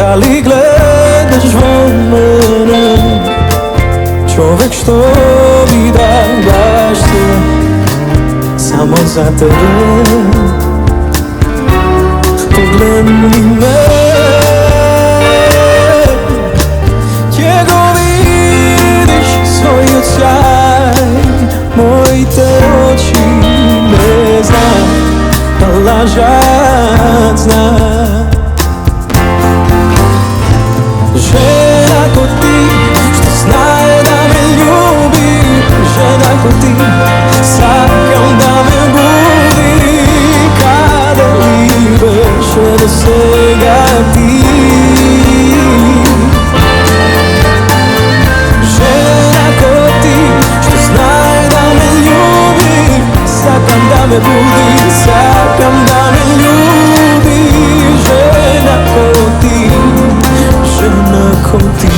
Da li gledaš vo mene, čovek što bi da baš sve samo za tebe? Pogledni me, gdje go vidiš svoj odsjaj, moji te oči ne zna, a lažac zna. Žena ko ti, što znaje da me ljubi, žena ko ti, sakam da me budi, kada libeš do svega ti. Žena ko ti, što znaje da me ljubi, sakam da me budi, sakam da me ljubi. Žena ko ti, žena ko ti.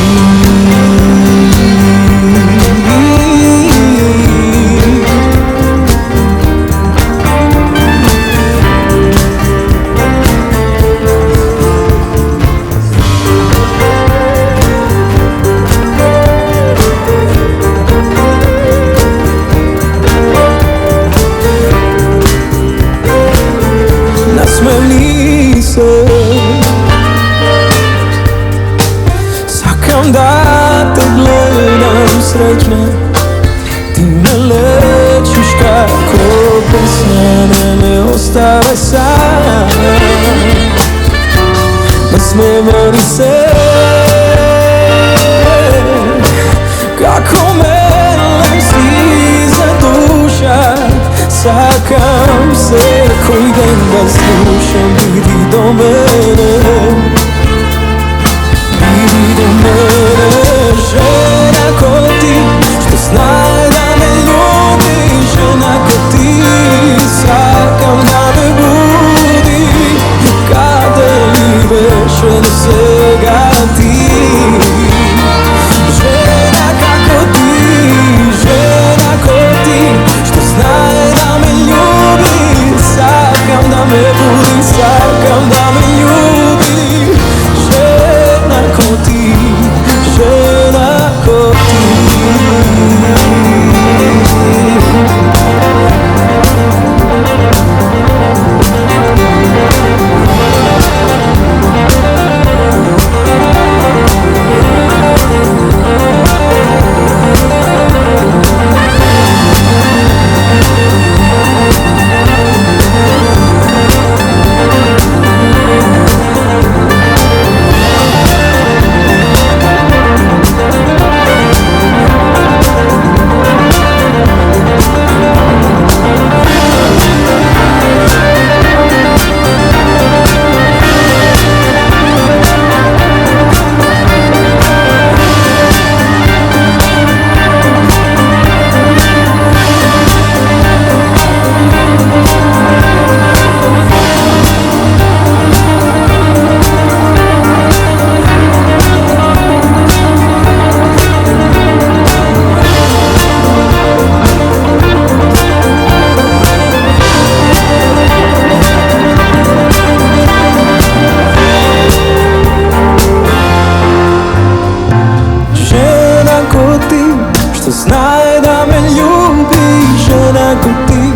Nasmejni se, sakam da te gledam srećna, ti me lečiš kako pesma, ne ostave sam. Nasmejni se, kako me lesi za duša, sakam se koji dan da slušam, vidi do mene, vidi do mene. Žena ko ti, što znaje da me ljubi, žena ko ti, sakam da me budi, kada libeš do svega ti. Žena kako ti, žena ko ti, što znaje da me ljubi, sakam da me budi, sakam da me ljubi. Žena ko ti, žena ko ti. Što znaje da me ljubi, žena ko ti,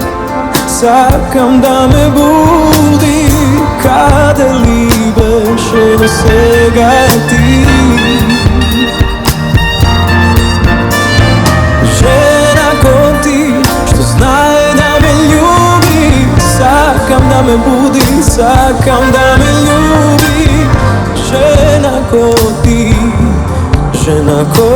sakam da me budi, kada libeš do svega ti. Žena ko ti, što znaje da me ljubi, sakam da me budi, sakam da me ljubi. Žena ko ti, žena ko